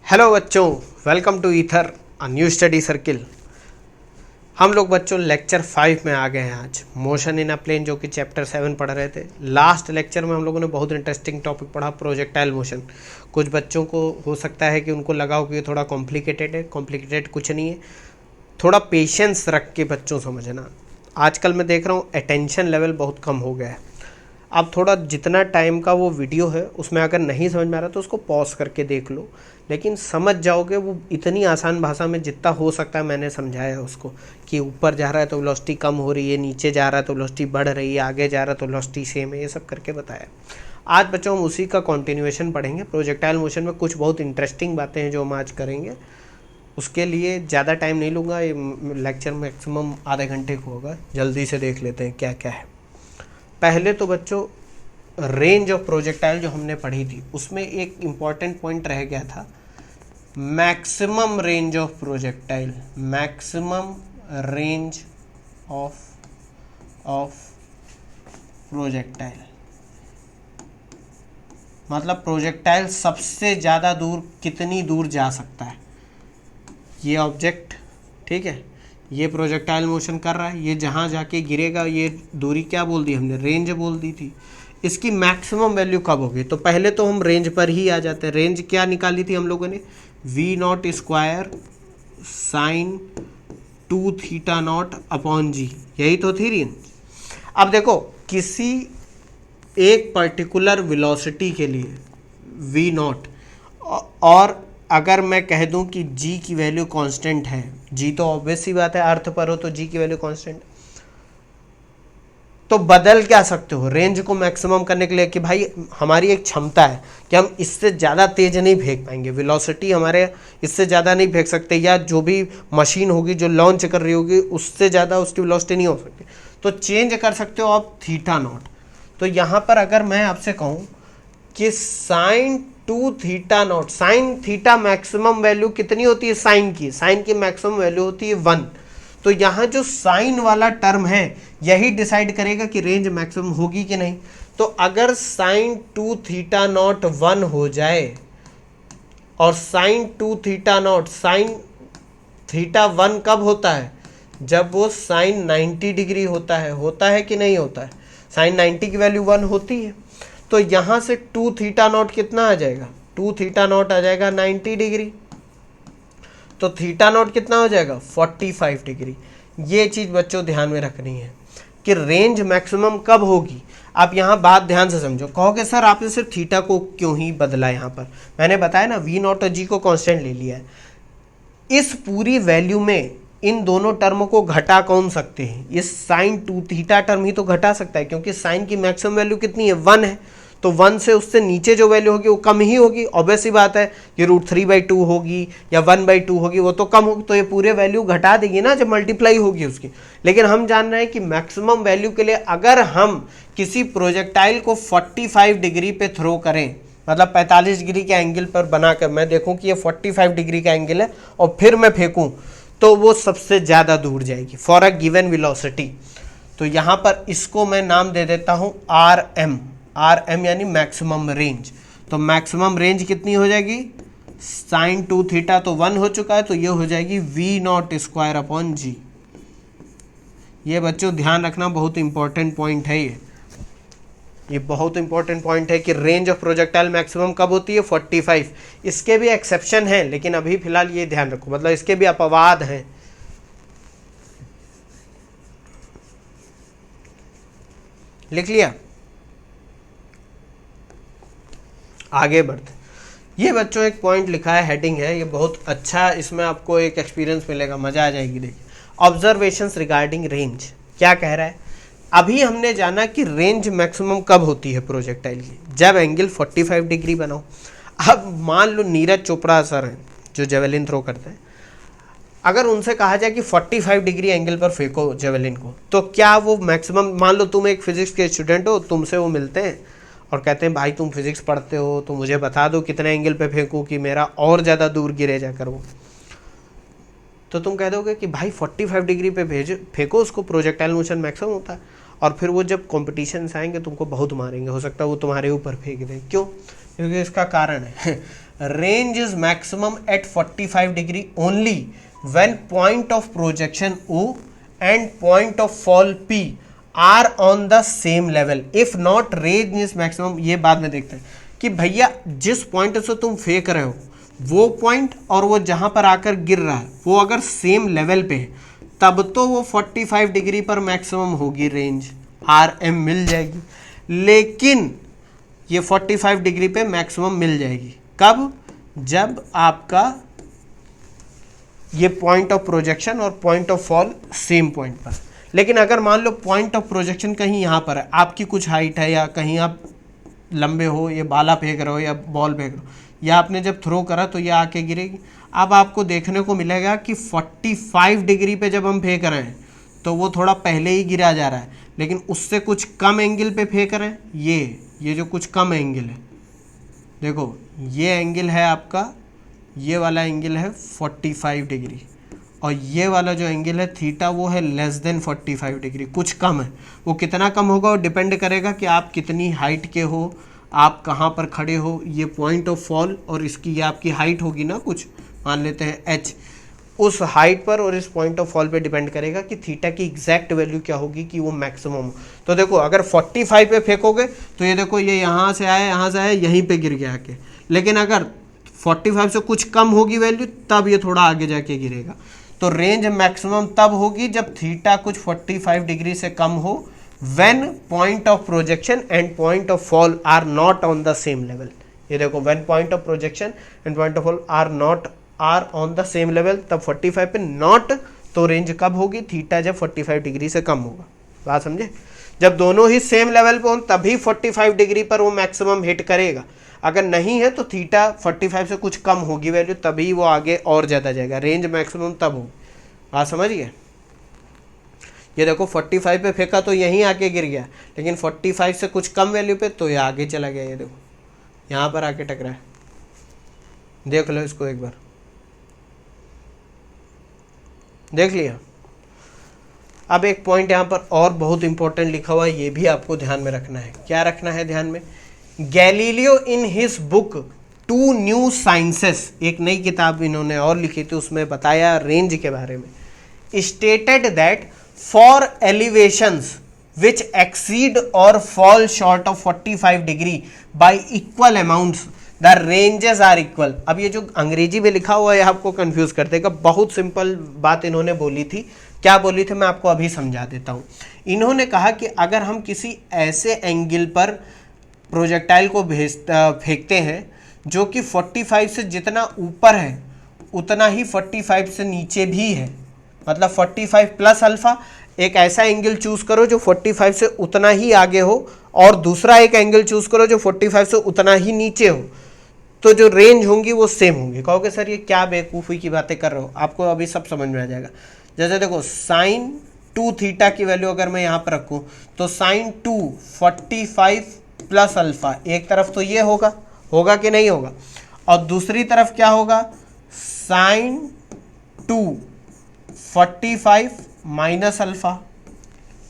Hello बच्चों, welcome to ether a new study circle. हम लोग बच्चों लेक्चर 5 में आ गए हैं। आज मोशन इन अ प्लेन जो कि चैप्टर 7 पढ़ रहे थे। लास्ट लेक्चर में हम लोगों ने बहुत इंटरेस्टिंग टॉपिक पढ़ा, प्रोजेक्टाइल मोशन। कुछ बच्चों को हो सकता है कि उनको लगा हो कि ये थोड़ा कॉम्प्लिकेटेड है। कॉम्प्लिकेटेड कुछ नहीं है, थोड़ा पेशेंस रख के बच्चों समझना। आजकल मैं देख रहा हूँ अटेंशन लेवल बहुत कम हो गया है। आप थोड़ा जितना टाइम का वो वीडियो है उसमें अगर नहीं समझ में आ रहा तो उसको पॉज करके देख लो, लेकिन समझ जाओगे। वो इतनी आसान भाषा में जितना हो सकता है मैंने समझाया है उसको, कि ऊपर जा रहा है तो वेलोसिटी कम हो रही है, नीचे जा रहा है तो वेलोसिटी बढ़ रही है, आगे जा रहा है तो वेलोसिटी सेम है, ये सब करके बताया। आज बच्चों हम उसी का कॉन्टिन्यूएशन पढ़ेंगे। प्रोजेक्टाइल मोशन में कुछ बहुत इंटरेस्टिंग बातें हैं जो हम आज करेंगे। उसके लिए ज़्यादा टाइम नहीं लूँगा, ये लेक्चर मैक्सिमम आधे घंटे को होगा। जल्दी से देख लेते हैं क्या क्या है। पहले तो बच्चों रेंज ऑफ प्रोजेक्टाइल जो हमने पढ़ी थी उसमें एक इम्पॉर्टेंट पॉइंट रह गया था, maximum range of projectile. Maximum range of projectile मतलब प्रोजेक्टाइल सबसे ज़्यादा दूर कितनी दूर जा सकता है। ये ऑब्जेक्ट, ठीक है, ये प्रोजेक्टाइल मोशन कर रहा है, ये जहाँ जाके गिरेगा ये दूरी क्या बोल दी हमने, रेंज बोल दी थी। इसकी मैक्सिमम वैल्यू कब होगी? तो पहले तो हम रेंज पर ही आ जाते हैं। रेंज क्या निकाली थी हम लोगों ने, V0 square sine 2 theta not upon G, यही तो थी रेंज। अब देखो किसी एक पर्टिकुलर वेलोसिटी के लिए V0, और अगर मैं कह दूं कि g की वैल्यू कांस्टेंट है, g तो ऑब्वियस सी बात है, अर्थ पर हो तो g की वैल्यू कांस्टेंट, तो बदल क्या सकते हो रेंज को मैक्सिमम करने के लिए कि भाई हमारी एक क्षमता है कि हम इससे ज़्यादा तेज नहीं फेंक पाएंगे, वेलोसिटी हमारे इससे ज़्यादा नहीं फेंक सकते, या जो भी मशीन होगी जो लॉन्च कर रही होगी उससे ज़्यादा उसकी वेलोसिटी नहीं हो सकती, तो चेंज कर सकते हो आप थीटा नॉट। तो यहाँ पर अगर मैं आपसे कहूँ कि sine 2 theta naught, sine theta maximum value कितनी होती है साइन की मैक्सिमम वैल्यू होती है 1। तो यहाँ जो साइन वाला टर्म है यही डिसाइड करेगा कि रेंज मैक्सिमम होगी कि नहीं। तो अगर साइन 2 थीटा नॉट 1 हो जाए और sine 2 theta naught, sine theta 1 कब होता है, जब वो साइन 90 डिग्री होता है कि नहीं होता है। साइन 90 की वैल्यू 1 होती है, तो यहाँ से 2 थीटा नॉट कितना आ जाएगा, 2 थीटा नॉट आ जाएगा 90 डिग्री, तो थीटा नॉट कितना हो जाएगा 45 डिग्री। ये चीज़ बच्चों ध्यान में रखनी है कि रेंज मैक्सिमम कब होगी। आप यहाँ बात ध्यान से समझो। कहोगे सर आपने सिर्फ थीटा को क्यों ही बदला, यहाँ पर मैंने बताया ना V0 और G को कांस्टेंट ले लिया है। इस पूरी वैल्यू में इन दोनों टर्मों को घटा कौन सकते हैं, इस साइन 2 थीटा टर्म ही तो घटा सकता है, क्योंकि साइन की मैक्सिमम वैल्यू कितनी है 1 है, तो 1 से उससे नीचे जो वैल्यू होगी वो कम ही होगी। ऑब्वियस सी बात है, ये √3/2 होगी या 1/2 होगी, वो तो कम होगी, तो ये पूरे वैल्यू घटा देगी ना जब मल्टीप्लाई होगी उसकी। लेकिन हम जान रहे हैं कि मैक्सिमम वैल्यू के लिए अगर हम किसी प्रोजेक्टाइल को 45 डिग्री पे थ्रो करें, मतलब 45 डिग्री के एंगल पर बनाकर मैं देखूं कि ये 45 डिग्री का एंगल है और फिर मैं फेंकूं, तो वो सबसे ज़्यादा दूर जाएगी फॉर अ गिवन वेलोसिटी। तो यहाँ पर इसको मैं नाम दे देता हूँ RM यानी मैक्सिमम रेंज। तो मैक्सिमम रेंज कितनी हो जाएगी, साइन 2 थीटा तो 1 हो चुका है, तो ये हो जाएगी V0 स्क्वायर अपॉन जी। ये बच्चों ध्यान रखना, बहुत इंपॉर्टेंट पॉइंट है ये बहुत इंपॉर्टेंट पॉइंट है कि रेंज ऑफ प्रोजेक्टाइल मैक्सिमम कब होती है 45। इसके भी एक्सेप्शन हैं, लेकिन अभी फिलहाल ये ध्यान रखो, मतलब इसके भी अपवाद हैं। लिख लिया, आगे बढ़ते। ये बच्चों एक पॉइंट लिखा है, हेडिंग है, ये बहुत अच्छा, इसमें आपको एक एक्सपीरियंस मिलेगा, मजा आ जाएगी। देखिए, ऑब्जर्वेशंस रिगार्डिंग रेंज क्या कह रहा है। अभी हमने जाना कि रेंज मैक्सिमम कब होती है प्रोजेक्टाइल की, जब एंगल 45 डिग्री बनाओ। अब मान लो नीरज चोपड़ा सर हैं जो जेवेलिन थ्रो करते हैं, अगर उनसे कहा जाए कि 45 डिग्री एंगल पर फेंको जेवेलिन को, तो क्या वो मैक्सिमम, मान लो तुम एक फिजिक्स के स्टूडेंट हो, तुमसे वो मिलते हैं और कहते हैं भाई तुम फिजिक्स पढ़ते हो तो मुझे बता दो कितने एंगल पे फेंकूं कि मेरा और ज़्यादा दूर गिरे जाकर वो, तो तुम कह दोगे कि भाई 45 डिग्री पे फेंको उसको, प्रोजेक्टाइल मोशन मैक्सिमम होता है। और फिर वो जब कॉम्पिटिशन से आएंगे तुमको बहुत मारेंगे, हो सकता है वो तुम्हारे ऊपर फेंक दें। क्यों? क्योंकि इसका कारण है range is maximum at 45 degree only when point of projection O and point of fall P are on the same level, if not range is maximum. ये बाद में देखते हैं कि भैया जिस पॉइंट से तुम फेंक रहे हो वो पॉइंट और वो जहां पर आकर गिर रहा है वो अगर सेम लेवल पे है तब तो वो 45 डिग्री पर मैक्सिमम होगी रेंज, RM मिल जाएगी। लेकिन ये 45 डिग्री पे मैक्सिमम मिल जाएगी कब? जब आपका ये पॉइंट ऑफ प्रोजेक्शन और point of fall same point पर। लेकिन अगर मान लो पॉइंट ऑफ प्रोजेक्शन कहीं यहाँ पर है, आपकी कुछ हाइट है या कहीं आप लंबे हो, ये बाला फेंक रहे हो या बॉल फेंक रहे हो, या आपने जब थ्रो करा तो ये आके गिरेगी। अब आपको देखने को मिलेगा कि 45 डिग्री पे जब हम फेंक रहे हैं तो वो थोड़ा पहले ही गिरा जा रहा है, लेकिन उससे कुछ कम एंगल पे फेंक रहे हैं। ये जो कुछ कम एंगल है, देखो ये एंगल है आपका, ये वाला एंगल है 45 डिग्री, और ये वाला जो एंगल है थीटा वो है लेस देन 45 डिग्री, कुछ कम है। वो कितना कम होगा वो डिपेंड करेगा कि आप कितनी हाइट के हो, आप कहाँ पर खड़े हो, ये पॉइंट ऑफ फॉल और इसकी ये आपकी हाइट होगी ना, कुछ मान लेते हैं h, उस हाइट पर और इस पॉइंट ऑफ फॉल पे डिपेंड करेगा कि थीटा की एग्जैक्ट वैल्यू क्या होगी कि वो मैक्सिमम हो। तो देखो अगर 45 पे फेंकोगे तो ये देखो ये यहाँ से आया यहीं पे गिर गया आके, लेकिन अगर 45 से कुछ कम होगी वैल्यू तब ये थोड़ा आगे जाके गिरेगा। तो रेंज मैक्सिमम तब होगी जब थीटा कुछ 45 डिग्री से कम हो, when point of projection and point of fall are not on the same level. ये देखो when point of projection and point of fall are on the same level, तब 45 पे नॉट, तो रेंज कब होगी? थीटा जब 45 डिग्री से कम होगा। बात समझे? जब दोनों ही सेम लेवल पे हो तभी 45 डिग्री पर वो मैक्सिमम हिट करेगा। अगर नहीं है तो थीटा 45 से कुछ कम होगी वैल्यू, तभी वो आगे और ज़्यादा जाएगा। रेंज मैक्सिमम तब होगी। बात समझिए? ये देखो 45 पे फेंका तो यहीं आके गिर गया, लेकिन 45 से कुछ कम वैल्यू पे तो ये आगे चला गया। ये देखो यहाँ पर आके टकरा है, देख लो इसको एक बार, देख लिया। अब एक पॉइंट यहाँ पर और बहुत इंपॉर्टेंट लिखा हुआ है, ये भी आपको ध्यान में रखना है। क्या रखना है ध्यान में? Galileo in his book two new sciences, एक नई किताब इन्होंने और लिखी थी, उसमें बताया रेंज के बारे में। Stated that for elevations which exceed और fall short of 45 degree by equal amounts the ranges are equal. अब ये जो अंग्रेजी में लिखा हुआ है आपको कंफ्यूज कर देगा। बहुत सिंपल बात इन्होंने बोली थी। क्या बोली थी मैं आपको अभी समझा देता हूँ। इन्होंने कहा कि अगर हम किसी ऐसे एंगल पर प्रोजेक्टाइल को फेंकते हैं जो कि 45 से जितना ऊपर है उतना ही 45 से नीचे भी है, मतलब 45 प्लस अल्फा, एक ऐसा एंगल चूज करो जो 45 से उतना ही आगे हो, और दूसरा एक एंगल चूज करो जो 45 से उतना ही नीचे हो, तो जो रेंज होंगी वो सेम होंगी। कहोगे सर ये क्या बेवकूफ़ी की बातें कर रहे हो, आपको अभी सब समझ में आ जाएगा। जैसे देखो साइन 2 थीटा की वैल्यू अगर मैं यहाँ पर रखूँ तो साइन 2 45 प्लस अल्फा, एक तरफ तो ये होगा कि नहीं होगा, और दूसरी तरफ क्या होगा? साइन 2 45 माइनस अल्फा,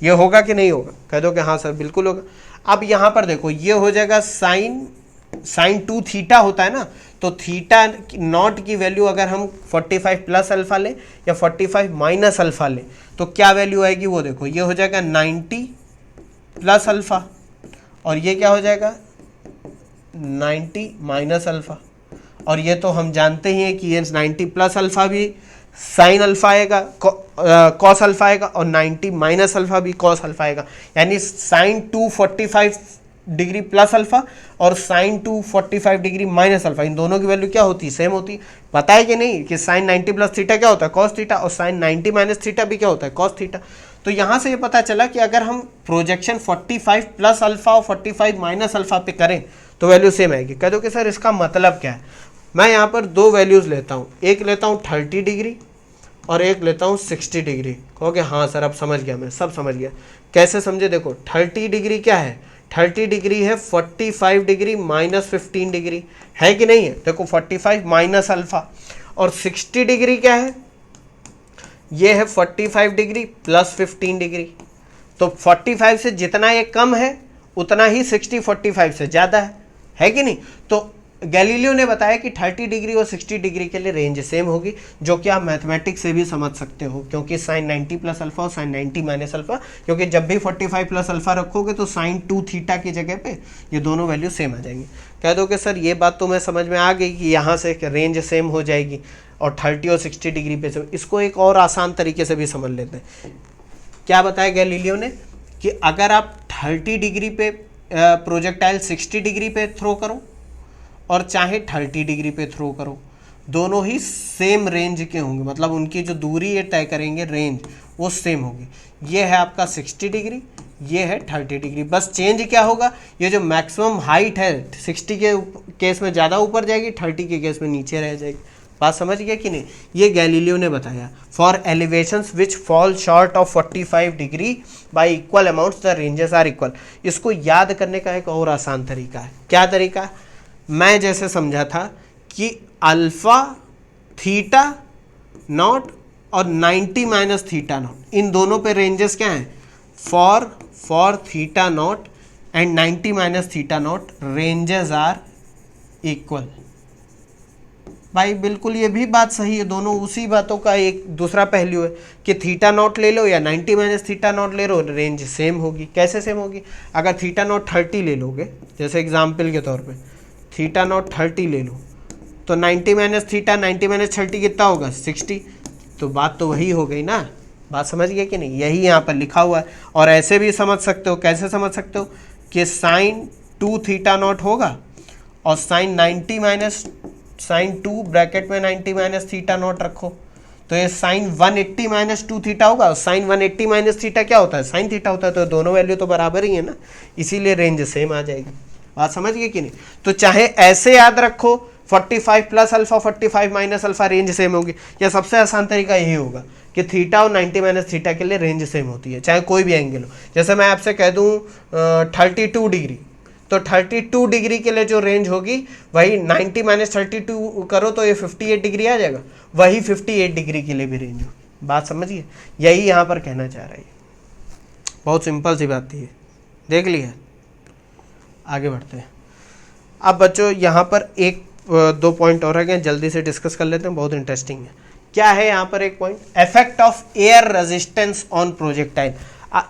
ये होगा कि नहीं होगा? कह दो कि हाँ सर बिल्कुल होगा। अब यहाँ पर देखो ये हो जाएगा साइन 2 थीटा होता है ना, तो थीटा नॉट की वैल्यू अगर हम 45 प्लस अल्फा लें या 45 माइनस अल्फा लें तो क्या वैल्यू आएगी वो देखो, ये हो जाएगा 90 प्लस अल्फा, और ये क्या हो जाएगा 90 माइनस अल्फा। और ये तो हम जानते ही हैं कि ये 90 प्लस अल्फा भी साइन अल्फा आएगा, कॉस अल्फा आएगा, और 90 माइनस अल्फा भी कॉस अल्फा आएगा। यानी साइन 2 45 डिग्री प्लस अल्फा और साइन 2 45 डिग्री माइनस अल्फा, इन दोनों की वैल्यू क्या होती है? सेम होती है। पता है कि नहीं कि साइन 90 प्लस थीटा क्या होता है? कॉस थीटा, और साइन 90 माइनस थीटा भी क्या होता है? Cos theta. तो यहाँ से ये पता चला कि अगर हम प्रोजेक्शन 45 प्लस अल्फा और 45 माइनस अल्फा पे करें तो वैल्यू सेम आएगी। कह दो कि सर इसका मतलब क्या है? मैं यहाँ पर दो वैल्यूज़ लेता हूँ, एक लेता हूँ 30 डिग्री और एक लेता हूँ 60 डिग्री। कहोगे हाँ सर अब समझ गया, मैं सब समझ गया। कैसे समझे? देखो 30 डिग्री क्या है? 30 डिग्री है 45 डिग्री माइनस 15 डिग्री, है कि नहीं है? देखो 45 माइनस अल्फा। और 60 डिग्री क्या है? ये है 45 डिग्री प्लस 15 डिग्री। तो 45 से जितना ये कम है उतना ही 60 45 से ज़्यादा है कि नहीं? तो गैलीलियो ने बताया कि 30 डिग्री और 60 डिग्री के लिए रेंज सेम होगी, जो कि आप मैथमेटिक्स से भी समझ सकते हो, क्योंकि साइन 90 प्लस अल्फा और साइन 90 माइनस अल्फा, क्योंकि जब भी 45 प्लस अल्फा रखोगे तो साइन 2 थीटा की जगह पे ये दोनों वैल्यू सेम आ जाएंगी। कह दो कि सर ये बात तो मैं समझ में आ गई कि यहाँ से रेंज सेम हो जाएगी और 30 और 60 डिग्री पे से। इसको एक और आसान तरीके से भी समझ लेते हैं। क्या बताया गैलीलियो ने कि अगर आप 30 डिग्री पे प्रोजेक्टाइल 60 डिग्री पे थ्रो करो और चाहे 30 डिग्री पे थ्रो करो, दोनों ही सेम रेंज के होंगे, मतलब उनकी जो दूरी ये तय करेंगे रेंज वो सेम होगी। ये है आपका 60 डिग्री, ये है 30 डिग्री। बस चेंज क्या होगा, ये जो मैक्सिमम हाइट है 60 के केस में ज़्यादा ऊपर जाएगी, 30 के केस में नीचे रह जाएगी। बात समझ गया कि नहीं? ये गैलीलियो ने बताया। For elevations which fall short of 45 degree by equal amounts the ranges are equal. इसको याद करने का एक और आसान तरीका है। क्या तरीका है? मैं जैसे समझा था कि अल्फा थीटा नॉट और 90 माइनस थीटा नॉट, इन दोनों पे रेंजेस क्या हैं? For theta naught and 90 minus theta naught ranges are equal. भाई बिल्कुल ये भी बात सही है, दोनों उसी बातों का एक दूसरा पहलू है कि थीटा नॉट ले लो या 90 माइनस थीटा नॉट ले लो, रेंज सेम होगी। कैसे सेम होगी? अगर थीटा नॉट 30 ले लोगे, जैसे एग्जाम्पल के तौर पे थीटा नॉट 30 ले लो, तो 90 माइनस थीटा 90 माइनस 30 कितना होगा? 60। तो बात तो वही हो गई ना। बात समझ गए कि नहीं? यही यहाँ पर लिखा हुआ है। और ऐसे भी समझ सकते हो। कैसे समझ सकते हो? कि साइन 2 थीटा नॉट होगा और साइन 90 माइनस साइन 2 ब्रैकेट में 90 माइनस थीटा नॉट रखो, तो ये साइन 180 माइनस 2 थीटा होगा। और साइन 180 माइनस थीटा क्या होता है? साइन थीटा होता है। तो दोनों वैल्यू तो बराबर ही है ना, इसीलिए रेंज सेम आ जाएगी। बात समझ गए कि नहीं? तो चाहे ऐसे याद रखो 45 plus alpha 45 minus alpha range same होगी, या सबसे आसान तरीका यही होगा कि थीटा और 90 माइनस थीटा के लिए रेंज सेम होती है, चाहे कोई भी एंगल हो। जैसे मैं आपसे कह दूं 32 डिग्री, तो 32 डिग्री के लिए जो रेंज होगी वही 90 माइनस 32 करो तो ये 58 डिग्री आ जाएगा, वही 58 डिग्री के लिए भी रेंज होगी। बात समझिए, यही यहाँ पर कहना चाह रहा है। बहुत सिंपल सी बात थी ये, देख लिया। आगे बढ़ते हैं। अब बच्चों यहाँ पर एक दो पॉइंट और है, जल्दी से डिस्कस कर लेते हैं, बहुत इंटरेस्टिंग है। क्या है यहाँ पर एक point? Effect of air resistance on projectile.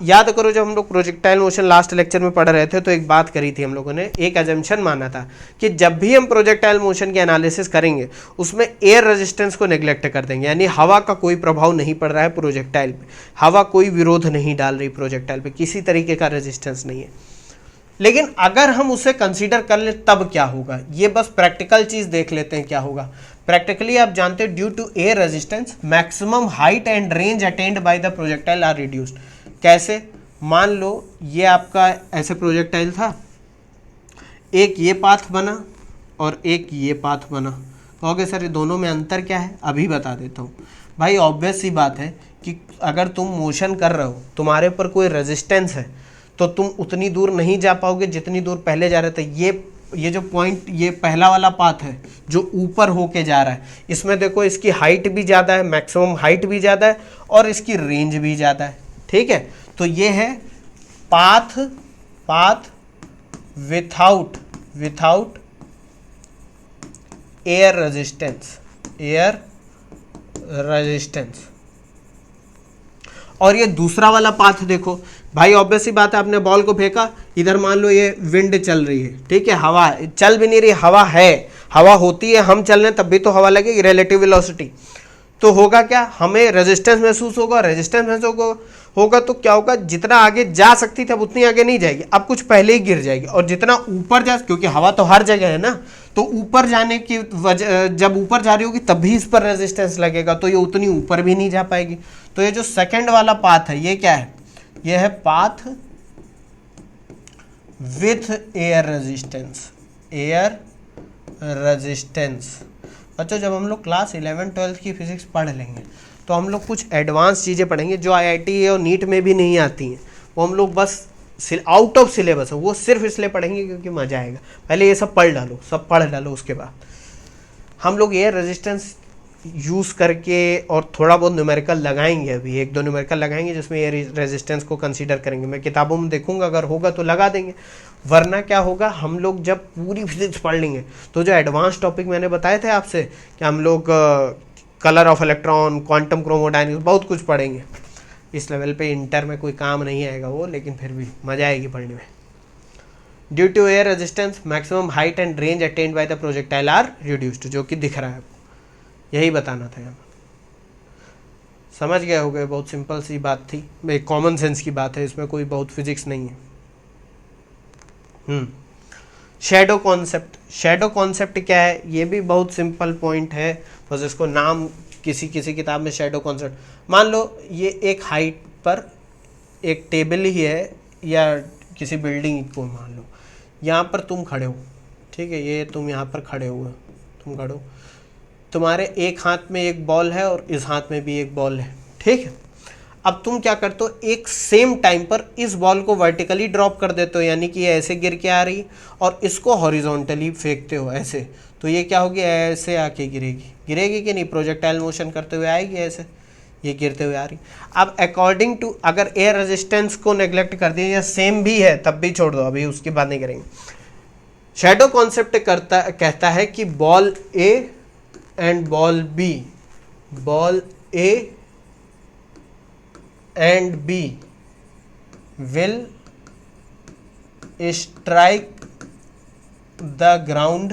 याद करो जब हम लोग प्रोजेक्टाइल मोशन लास्ट लेक्चर में पढ़ रहे थे तो एक बात करी थी हम लोगों ने, एक अजम्पशन माना था कि जब भी हम प्रोजेक्टाइल मोशन की एनालिसिस करेंगे उसमें एयर रेजिस्टेंस को नेग्लेक्ट कर देंगे, यानी हवा का कोई प्रभाव नहीं पड़ रहा है प्रोजेक्टाइल पे, हवा कोई विरोध नहीं डाल रही प्रोजेक्टाइल पे, किसी तरीके का रेजिस्टेंस नहीं है। लेकिन अगर हम उसे कंसीडर कर ले तब क्या होगा, ये बस प्रैक्टिकल चीज देख लेते हैं क्या होगा। प्रैक्टिकली आप जानते हैं due to air resistance maximum height and range attained by the projectile are reduced. कैसे? मान लो ये आपका ऐसे प्रोजेक्टाइल था, एक ये पाथ बना और एक ये पाथ बना। कहोगे सर ये दोनों में अंतर क्या है? अभी बता देता हूँ। भाई ऑब्वियस सी बात है कि अगर तुम मोशन कर रहे हो, तुम्हारे ऊपर कोई रेजिस्टेंस है, तो तुम उतनी दूर नहीं जा पाओगे जितनी दूर पहले जा रहे थे। ये जो पॉइंट, ये पहला वाला पाथ है जो ऊपर होके जा रहा है, इसमें देखो इसकी हाइट भी ज़्यादा है, मैक्सिमम हाइट भी ज़्यादा है और इसकी रेंज भी ज़्यादा है। ठीक है, तो ये है पाथ विथाउट एयर रेजिस्टेंस। और ये दूसरा वाला पाथ देखो भाई, ऑब्वियस सी बात है, आपने बॉल को फेंका, इधर मान लो ये विंड चल रही है, ठीक है, हवा चल भी नहीं रही, हवा है, हवा होती है, हम चल रहे हैं तब भी तो हवा लगेगी, रिलेटिव वेलोसिटी। तो होगा क्या? हमें रेजिस्टेंस महसूस होगा, रेजिस्टेंस महसूस होगा तो क्या होगा? जितना आगे जा सकती थी अब उतनी आगे नहीं जाएगी, अब कुछ पहले ही गिर जाएगी। और जितना ऊपर जा, क्योंकि हवा तो हर जगह है ना, तो ऊपर जाने की वजह, जब ऊपर जा रही होगी तब भी इस पर रेजिस्टेंस लगेगा, तो ये उतनी ऊपर भी नहीं जा पाएगी। तो ये जो सेकंड वाला पाथ है, ये क्या है? ये है पाथ विथ एयर रेजिस्टेंस। बच्चों जब हम लोग क्लास 11-12 की फिजिक्स पढ़ लेंगे तो हम लोग कुछ एडवांस चीज़ें पढ़ेंगे जो IIT और नीट में भी नहीं आती हैं, वो हम लोग बस आउट ऑफ सिलेबस है, वो सिर्फ इसलिए पढ़ेंगे क्योंकि मजा आएगा। पहले ये सब पढ़ डालो, उसके बाद हम लोग एयर रेजिस्टेंस यूज़ करके और थोड़ा बहुत न्यूमेरिकल लगाएंगे, अभी 1-2 न्यूमेरिकल लगाएंगे जिसमें ये रेजिस्टेंस को कंसीडर करेंगे। मैं किताबों में देखूंगा, अगर होगा तो लगा देंगे, वरना क्या होगा, हम लोग जब पूरी फिजिक्स पढ़ लेंगे तो जो एडवांस टॉपिक मैंने बताए थे आपसे कि हम लोग कलर ऑफ इलेक्ट्रॉन, क्वांटम क्रोमोडायनेमिक्स, बहुत कुछ पढ़ेंगे। इस लेवल पे इंटर में कोई काम नहीं आएगा वो, लेकिन फिर भी मज़ा आएगी पढ़ने में। Due to air resistance maximum height and range attained by the projectile are reduced, जो कि दिख रहा है आपको, यही बताना था यहाँ। समझ गए हो गए, बहुत सिंपल सी बात थी, एक कॉमन सेंस की बात है, इसमें कोई बहुत फिजिक्स नहीं है। शैडो कॉन्सेप्ट, शैडो कॉन्सेप्ट क्या है, ये भी बहुत सिंपल पॉइंट है, बस इसको नाम किसी किसी किताब में शैडो कॉन्सेप्ट। मान लो ये एक हाइट पर एक टेबल ही है या किसी बिल्डिंग को मान लो, यहाँ पर तुम खड़े हो, ठीक है, ये तुम यहाँ पर खड़े हुए, तुम खड़े हो, तुम्हारे एक हाथ में एक बॉल है और इस हाथ में भी एक बॉल है, ठीक है। अब तुम क्या करते हो, एक सेम टाइम पर इस बॉल को वर्टिकली ड्रॉप कर देते हो, यानी कि ये ऐसे गिर के आ रही, और इसको हॉरिजॉन्टली फेंकते हो ऐसे, तो ये क्या होगी, ऐसे आके गिरेगी, गिरेगी कि नहीं, प्रोजेक्टाइल मोशन करते हुए आएगी ऐसे, ये गिरते हुए आ रही। अब अकॉर्डिंग टू, अगर एयर रेजिस्टेंस को नेग्लेक्ट कर दिया या सेम भी है तब भी छोड़ दो, अभी उसकी बात नहीं करेंगे। शैडो कॉन्सेप्ट कहता है कि ball A and ball B, ball A and B will strike the ground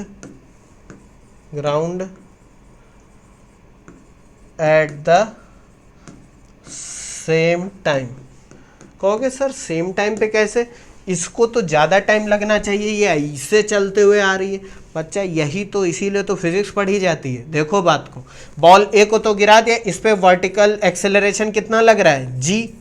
at the same time। कहोगे सर सेम टाइम पे कैसे, इसको तो ज़्यादा टाइम लगना चाहिए, ये इससे चलते हुए आ रही है। बच्चा यही तो, इसीलिए तो फिजिक्स पढ़ी जाती है। देखो बात को, बॉल ए को तो गिरा दिया, इस पे वर्टिकल एक्सेलरेशन कितना लग रहा है, जी,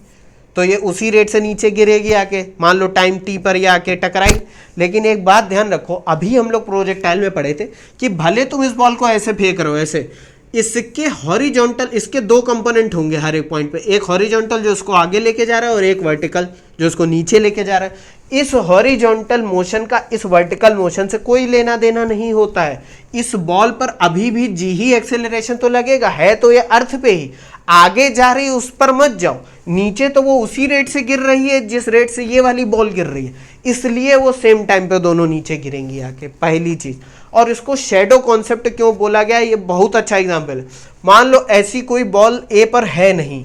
तो ये उसी रेट से नीचे गिरेगी आके, मान लो टाइम टी पर ये आके टकराई। लेकिन एक बात ध्यान रखो, अभी हम लोग प्रोजेक्टाइल में पढ़े थे कि भले तुम इस बॉल को ऐसे फेंक रहे हो ऐसे, इसके हॉरिजॉन्टल, इसके दो कंपोनेंट होंगे हर एक पॉइंट पे, एक हॉरिजॉन्टल जो इसको आगे लेके जा रहा है और एक वर्टिकल जो इसको नीचे लेके जा रहा है। इस हॉरिजॉन्टल मोशन का इस वर्टिकल मोशन से कोई लेना देना नहीं होता है। इस बॉल पर अभी भी जी ही एक्सेलरेशन तो लगेगा, है तो ये अर्थ पे ही, आगे जा रही है उस पर मत जाओ, नीचे तो वो उसी रेट से गिर रही है जिस रेट से ये वाली बॉल गिर रही है, इसलिए वो सेम टाइम पे दोनों नीचे गिरेंगी आके, पहली चीज। और इसको शैडो कॉन्सेप्ट क्यों बोला गया, ये बहुत अच्छा एग्जांपल है। मान लो ऐसी कोई बॉल ए पर है नहीं,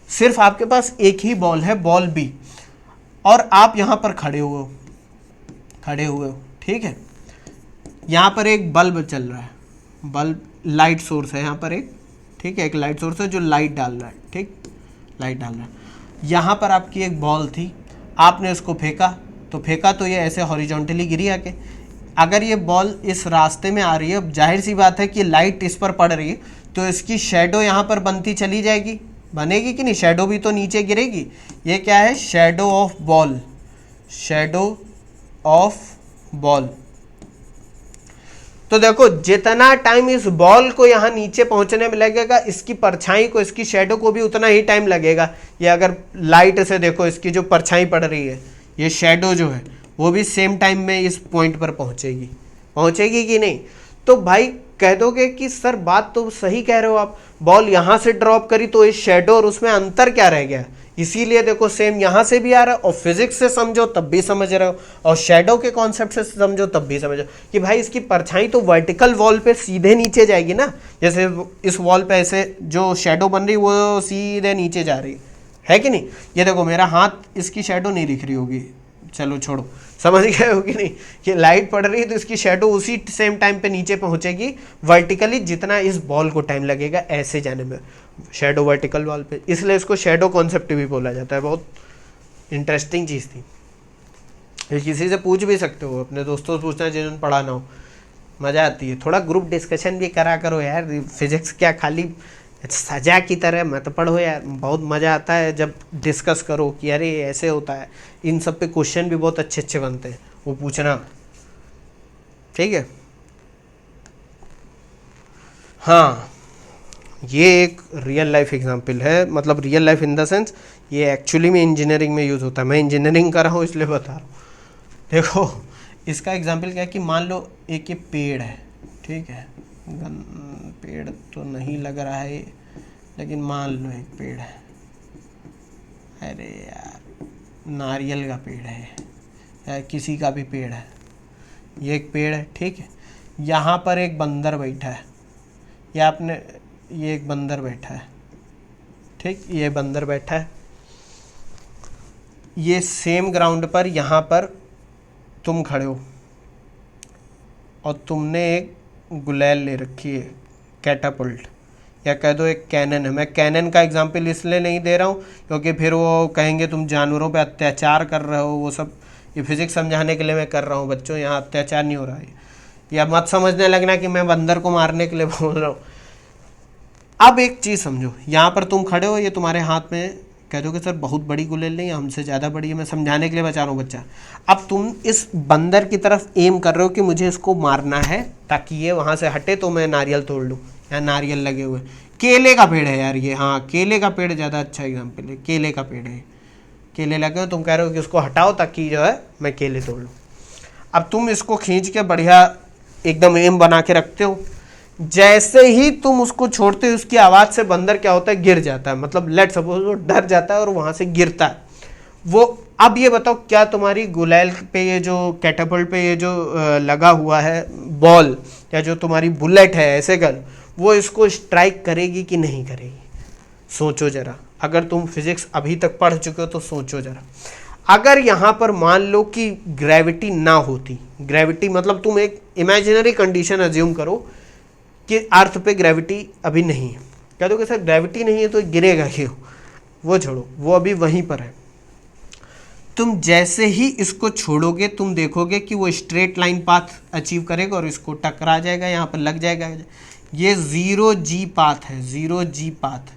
सिर्फ आपके पास एक ही बॉल है, बॉल बी, और आप यहां पर खड़े हुए हो, ठीक है। यहां पर एक बल्ब चल रहा है, बल्ब लाइट सोर्स है यहाँ पर एक, ठीक है, एक लाइट सोर्स है जो लाइट डाल रहा है, ठीक, लाइट डाल रहा है। यहाँ पर आपकी एक बॉल थी, आपने इसको फेंका तो ये ऐसे हॉरिजॉन्टली गिरी आके। अगर ये बॉल इस रास्ते में आ रही है, अब जाहिर सी बात है कि लाइट इस पर पड़ रही है, तो इसकी शैडो यहाँ पर बनती चली जाएगी, बनेगी कि नहीं, शैडो भी तो नीचे गिरेगी। ये क्या है, shadow of ball, shadow of ball. तो देखो जितना टाइम इस बॉल को यहाँ नीचे पहुंचने में लगेगा, इसकी परछाई को, इसकी शैडो को भी उतना ही टाइम लगेगा। ये अगर लाइट से देखो, इसकी जो परछाई पड़ रही है, ये शैडो जो है वो भी सेम टाइम में इस पॉइंट पर पहुंचेगी कि नहीं। तो भाई कह दोगे कि सर बात तो सही कह रहे हो आप, बॉल यहाँ से ड्रॉप करी तो इस शैडो और उसमें अंतर क्या रह गया, इसीलिए देखो सेम यहाँ से भी आ रहा है, और फिजिक्स से समझो तब भी समझ रहे हो, और शैडो के कॉन्सेप्ट से समझो तब भी समझो कि भाई इसकी परछाई तो वर्टिकल वॉल पे सीधे नीचे जाएगी ना, जैसे इस वॉल पे ऐसे जो शैडो बन रही वो सीधे नीचे जा रही है कि नहीं। ये देखो मेरा हाथ, इसकी शैडो नहीं दिख रही होगी, चलो छोड़ो, समझ गए हो कि नहीं, ये लाइट पड़ रही है तो इसकी शैडो उसी सेम टाइम पे नीचे पहुंचेगी वर्टिकली जितना इस बॉल को टाइम लगेगा ऐसे जाने में, शैडो वर्टिकल वॉल पे, इसलिए इसको शैडो कॉन्सेप्ट भी बोला जाता है। बहुत इंटरेस्टिंग चीज़ थी, ये किसी से पूछ भी सकते हो, अपने दोस्तों से पूछना जिन्होंने पढ़ा ना हो, मज़ा आती है। थोड़ा ग्रुप डिस्कशन भी करा करो यार, फिजिक्स क्या खाली सजा की तरह मत पढ़ो यार, बहुत मज़ा आता है जब डिस्कस करो कि अरे ऐसे होता है। इन सब पे क्वेश्चन भी बहुत अच्छे अच्छे बनते हैं, वो पूछना, ठीक है। हाँ, ये एक रियल लाइफ एग्जांपल है, मतलब real life in the sense ये एक्चुअली में इंजीनियरिंग में यूज़ होता है, मैं इंजीनियरिंग कर रहा हूँ इसलिए बता रहा हूँ। देखो इसका एग्जांपल क्या है कि मान लो एक ये पेड़ है, ठीक है, पेड़ तो नहीं लग रहा है, लेकिन मान लो एक पेड़ है। अरे यार, नारियल का पेड़ है या किसी का भी पेड़ है, ये एक पेड़ है, ठीक है। यहाँ पर एक बंदर बैठा है, ये एक बंदर बैठा है, ठीक, ये बंदर बैठा है। ये सेम ग्राउंड पर यहाँ पर तुम खड़े हो और तुमने एक गुलेल ले रखी है, कैटापल्ट, या कह दो एक कैनन है। मैं कैनन का एग्जांपल इसलिए नहीं दे रहा हूँ क्योंकि फिर वो कहेंगे तुम जानवरों पे अत्याचार कर रहे हो, वो सब। ये फिजिक्स समझाने के लिए मैं कर रहा हूँ बच्चों, यहाँ अत्याचार नहीं हो रहा है। या मत समझने लगना कि मैं बंदर को मारने के लिए बोल रहा हूँ। अब एक चीज़ समझो, यहाँ पर तुम खड़े हो, ये तुम्हारे हाथ में, कह दो कि सर बहुत बड़ी गुलेल नहीं है, हमसे ज़्यादा बड़ी है, मैं समझाने के लिए बचा रहा हूँ बच्चा। अब तुम इस बंदर की तरफ एम कर रहे हो कि मुझे इसको मारना है ताकि ये वहाँ से हटे तो मैं नारियल तोड़ लूँ। यहाँ नारियल लगे हुए, केले का पेड़ है यार ये, हाँ केले का पेड़ ज़्यादा अच्छा एग्जाम्पल है, केले का पेड़ है, केले लगे हो, तुम कह रहे हो कि उसको हटाओ ताकि जो है मैं केले तोड़ लूँ। अब तुम इसको खींच के बढ़िया एकदम एम बना के रखते हो, जैसे ही तुम उसको छोड़ते हो उसकी आवाज़ से बंदर क्या होता है, गिर जाता है। मतलब लेट सपोज वो डर जाता है और वहाँ से गिरता है वो। अब ये बताओ, क्या तुम्हारी गुलेल पे ये जो कैटापल्ट पे ये जो लगा हुआ है बॉल या जो तुम्हारी बुलेट है ऐसे गन, वो इसको स्ट्राइक करेगी कि नहीं करेगी? सोचो जरा। अगर तुम फिजिक्स अभी तक पढ़ चुके हो तो सोचो जरा। अगर यहाँ पर मान लो कि ग्रेविटी ना होती, ग्रेविटी मतलब तुम एक इमेजिनरी कंडीशन अज्यूम करो कि अर्थ पे ग्रेविटी अभी नहीं है, कह दो कि सर ग्रेविटी नहीं है तो गिरेगा क्यों, वो छोड़ो, वो अभी वहीं पर है। तुम जैसे ही इसको छोड़ोगे तुम देखोगे कि वो स्ट्रेट लाइन पाथ अचीव करेगा और इसको टकरा जाएगा, यहाँ पर लग जाएगा। ये 0G पाथ है, 0G पाथ,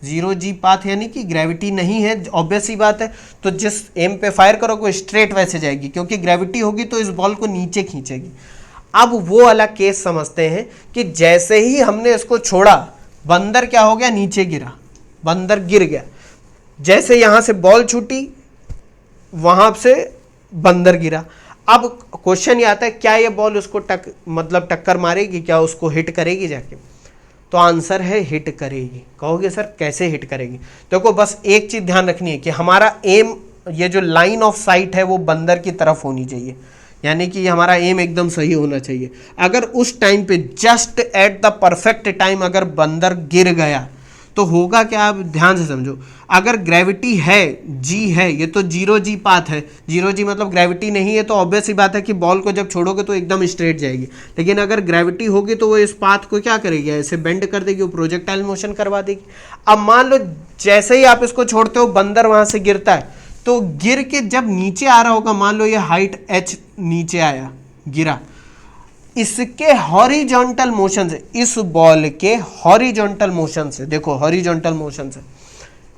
0G पाथ यानी कि ग्रेविटी नहीं है, ऑब्वियस ही बात है। तो जिस एम पे फायर करोगे वो स्ट्रेट वैसे जाएगी, क्योंकि ग्रेविटी होगी तो इस बॉल को नीचे खींचेगी। अब वो वाला केस समझते हैं कि जैसे ही हमने इसको छोड़ा बंदर क्या हो गया, नीचे गिरा, बंदर गिर गया। जैसे यहाँ से बॉल छूटी वहाँ से बंदर गिरा। अब क्वेश्चन ये आता है, क्या ये बॉल उसको टक्कर मारेगी, क्या उसको हिट करेगी जाके? तो आंसर है हिट करेगी। कहोगे सर कैसे हिट करेगी? देखो बस एक चीज़ ध्यान रखनी है कि हमारा एम, ये जो लाइन ऑफ साइट है वो बंदर की तरफ होनी चाहिए, यानी कि हमारा एम एकदम सही होना चाहिए। अगर उस टाइम पे just at the perfect time अगर बंदर गिर गया तो होगा क्या, आप ध्यान से समझो। अगर ग्रेविटी है, जी है, ये तो 0G पाथ है, 0G मतलब ग्रेविटी नहीं है, तो ऑब्वियस ही बात है कि बॉल को जब छोड़ोगे तो एकदम स्ट्रेट जाएगी। लेकिन अगर ग्रेविटी होगी तो वो इस पाथ को क्या करेगी, ऐसे बेंड कर देगी, वो प्रोजेक्टाइल मोशन करवा देगी। अब मान लो जैसे ही आप इसको छोड़ते हो बंदर वहाँ से गिरता है, तो गिर के जब नीचे आ रहा होगा, मान लो ये हाइट h नीचे आया, गिरा, इसके हॉरिजॉन्टल मोशन से, इस बॉल के हॉरिजॉन्टल मोशन से, देखो हॉरिजॉन्टल मोशन से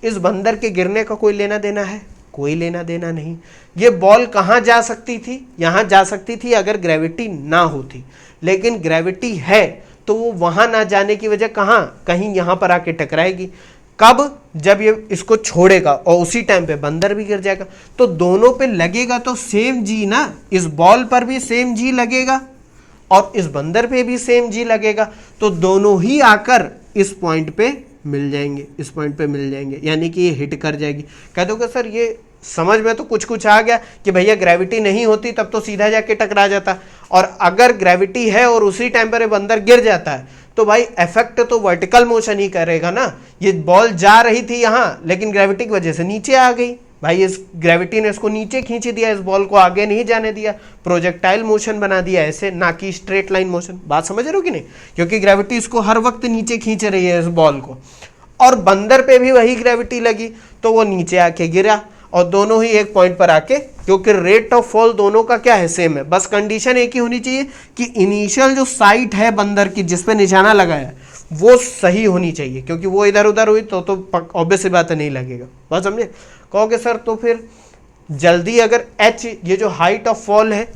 इस बंदर के गिरने का कोई लेना देना है? कोई लेना देना नहीं। ये बॉल कहाँ जा सकती थी? यहाँ जा सकती थी अगर ग्रेविटी ना होती, लेकिन ग्रेविटी है तो वो वहाँ ना जाने की वजह कहाँ, कहीं यहाँ पर आके टकराएगी। कब? जब ये इसको छोड़ेगा और उसी टाइम पे बंदर भी गिर जाएगा। तो दोनों पे लगेगा तो सेम जी ना, इस बॉल पर भी सेम जी लगेगा और इस बंदर पे भी सेम जी लगेगा, तो दोनों ही आकर इस पॉइंट पे मिल जाएंगे, इस पॉइंट पे मिल जाएंगे, यानी कि ये हिट कर जाएगी। कह दोगे सर ये समझ में तो कुछ कुछ आ गया कि भैया ग्रेविटी नहीं होती तब तो सीधा जाके टकरा जाता, और अगर ग्रेविटी है और उसी टाइम पर बंदर गिर जाता है तो भाई इफेक्ट तो वर्टिकल मोशन ही करेगा ना। ये बॉल जा रही थी यहाँ, लेकिन ग्रेविटी की वजह से नीचे आ गई, भाई इस ग्रेविटी ने इसको नीचे खींच दिया, इस बॉल को आगे नहीं जाने दिया, प्रोजेक्टाइल मोशन बना दिया ऐसे, ना कि स्ट्रेट लाइन मोशन। बात समझ रहे हो कि नहीं? क्योंकि ग्रेविटी इसको हर वक्त नीचे खींच रही है इस बॉल को, और बंदर पे भी वही ग्रेविटी लगी तो वो नीचे आके गिरा, और दोनों ही एक पॉइंट पर आके, क्योंकि रेट ऑफ फॉल दोनों का क्या है, सेम है। बस कंडीशन एक ही होनी चाहिए कि इनिशियल जो साइट है बंदर की जिसपे निशाना लगाया है वो सही होनी चाहिए, क्योंकि वो इधर उधर हुई तो ऑब्वियस सी बात है नहीं लगेगा। बात समझे? कहोगे सर तो फिर जल्दी अगर h, ये जो हाइट ऑफ फॉल है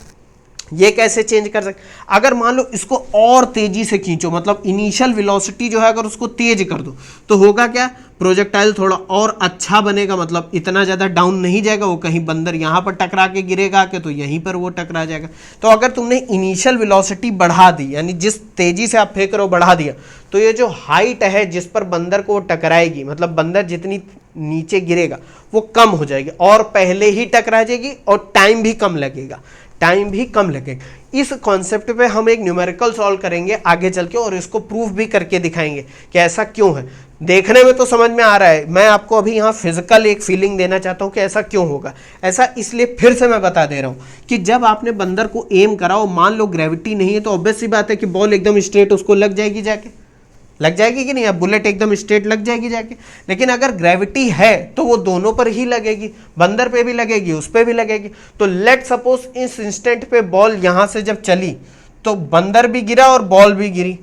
ये कैसे चेंज कर सकते, अगर मान लो इसको और तेजी से खींचो, मतलब इनिशियल वेलोसिटी जो है अगर उसको तेज कर दो तो होगा क्या, प्रोजेक्टाइल थोड़ा और अच्छा बनेगा, मतलब इतना ज़्यादा डाउन नहीं जाएगा, वो कहीं बंदर यहाँ पर टकरा के गिरेगा के तो यहीं पर वो टकरा जाएगा। तो अगर तुमने इनिशियल वेलोसिटी बढ़ा दी, यानी जिस तेजी से आप फेंक रहे हो बढ़ा दिया, तो ये जो हाइट है जिस पर बंदर को वो टकराएगी, मतलब बंदर जितनी नीचे गिरेगा वो कम हो जाएगी और पहले ही टकरा जाएगी और टाइम भी कम लगेगा, टाइम भी कम लगेगा। इस कॉन्सेप्ट पे हम एक न्यूमेरिकल सॉल्व करेंगे आगे चल के और इसको प्रूफ भी करके दिखाएंगे कि ऐसा क्यों है। देखने में तो समझ में आ रहा है, मैं आपको अभी यहाँ फिजिकल एक फीलिंग देना चाहता हूँ कि ऐसा क्यों होगा। ऐसा इसलिए फिर से मैं बता दे रहा हूँ कि जब आपने बंदर को एम करा और मान लो ग्रेविटी नहीं है तो ऑब्वियस सी बात है कि बॉल एकदम स्ट्रेट उसको लग जाएगी, जाके लग जाएगी कि नहीं, अब बुलेट एकदम स्ट्रेट लग जाएगी जाके। लेकिन अगर ग्रेविटी है तो वो दोनों पर ही लगेगी, बंदर पे भी लगेगी उस पे भी लगेगी। तो लेट सपोज इस इंस्टेंट पे बॉल यहां से जब चली तो बंदर भी गिरा और बॉल भी गिरी,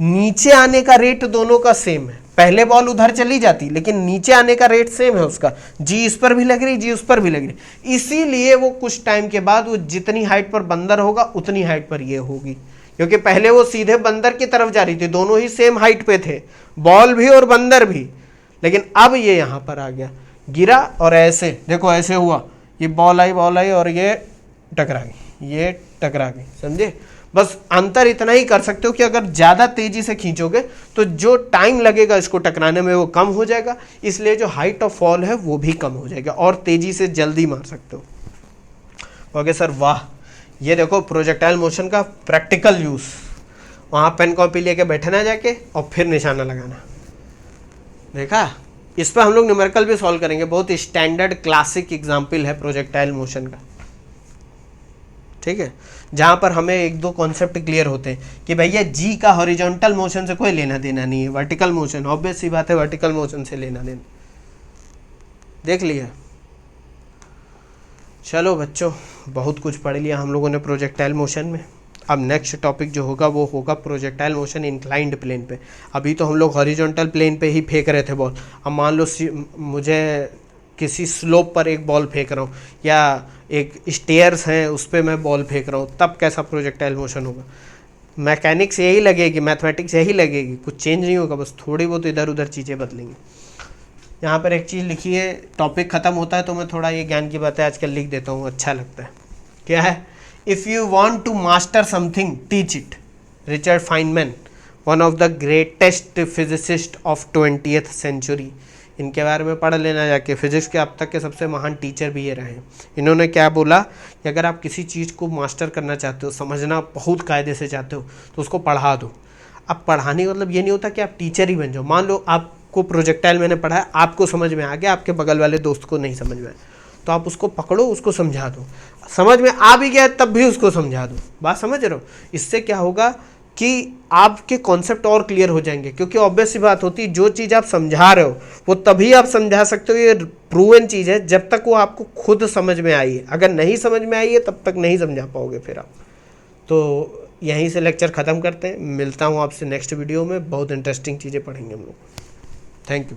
नीचे आने का रेट दोनों का सेम है। पहले बॉल उधर चली जाती लेकिन नीचे आने का रेट सेम है उसका, जी इस पर भी लग रही जी उस पर भी लग रही, इसीलिए वो कुछ टाइम के बाद वो जितनी हाइट पर बंदर होगा उतनी हाइट पर ये होगी, क्योंकि पहले वो सीधे बंदर की तरफ जा रही थी, दोनों ही सेम हाइट पे थे, बॉल भी और बंदर भी। लेकिन अब ये यहां पर आ गया, गिरा और ऐसे देखो ऐसे हुआ, ये बॉल आई और ये टकरा गई, ये टकरा गई, समझे। बस अंतर इतना ही कर सकते हो कि अगर ज़्यादा तेजी से खींचोगे तो जो टाइम लगेगा इसको टकराने में वो कम हो जाएगा, इसलिए जो हाइट ऑफ फॉल है वो भी कम हो जाएगा और तेजी से जल्दी मार सकते हो। ओके सर, वाह, ये देखो प्रोजेक्टाइल मोशन का प्रैक्टिकल यूज़। वहाँ पेन कॉपी लेके बैठना जाके और फिर निशाना लगाना, देखा। इस पर हम लोग न्यूमेरिकल भी सॉल्व करेंगे, बहुत स्टैंडर्ड क्लासिक एग्जाम्पल है प्रोजेक्टाइल मोशन का, ठीक है, जहाँ पर हमें एक दो कॉन्सेप्ट क्लियर होते हैं कि भैया जी का हॉरिजॉन्टल मोशन से कोई लेना देना नहीं है, वर्टिकल मोशन ऑब्वियस सी बात है वर्टिकल मोशन से लेना देना, देख लिया। चलो बच्चों, बहुत कुछ पढ़ लिया हम लोगों ने प्रोजेक्टाइल मोशन में। अब नेक्स्ट टॉपिक जो होगा वो होगा प्रोजेक्टाइल मोशन इंक्लाइंड प्लेन पे। अभी तो हम लोग हॉरिजॉन्टल प्लेन पे ही फेंक रहे थे बॉल, अब मान लो मुझे किसी स्लोप पर एक बॉल फेंक रहा हूँ या एक स्टेयर्स हैं उस पर मैं बॉल फेंक रहा हूँ, तब कैसा प्रोजेक्टाइल मोशन होगा। मैकेनिक्स यही लगेगी, मैथमेटिक्स यही लगेगी, कुछ चेंज नहीं होगा, बस थोड़ी बहुत इधर उधर चीज़ें बदलेंगी। यहाँ पर एक चीज़ लिखी है, टॉपिक ख़त्म होता है तो मैं थोड़ा ये ज्ञान की बातें आजकल लिख देता हूँ, अच्छा लगता है। क्या है, if you want to master something teach it. Richard Feynman, one of the greatest physicist of 20th century, इनके बारे में पढ़ लेना जाके, फिजिक्स के अब तक के सबसे महान टीचर भी ये रहे हैं। इन्होंने क्या बोला कि अगर आप किसी चीज़ को मास्टर करना चाहते हो, समझना बहुत कायदे से चाहते हो, तो उसको पढ़ा दो। अब पढ़ाने का मतलब ये नहीं होता कि आप टीचर ही बन जाओ। मान लो आपको प्रोजेक्टाइल मैंने पढ़ाया, आपको समझ में आ गया, आपके बगल वाले दोस्त को नहीं समझ में आया, तो आप उसको पकड़ो, उसको समझा दो। समझ में आ भी गया तब भी उसको समझा दो, बात समझ रहे हो। इससे क्या होगा कि आपके कॉन्सेप्ट और क्लियर हो जाएंगे, क्योंकि ऑब्वियस सी बात होती है जो चीज़ आप समझा रहे हो वो तभी आप समझा सकते हो, ये प्रूवन चीज़ है, जब तक वो आपको खुद समझ में आई है। अगर नहीं समझ में आई है तब तक नहीं समझा पाओगे फिर आप। तो यहीं से लेक्चर ख़त्म करते हैं, मिलता हूँ आपसे नेक्स्ट वीडियो में, बहुत इंटरेस्टिंग चीज़ें पढ़ेंगे हम लोग। Thank you.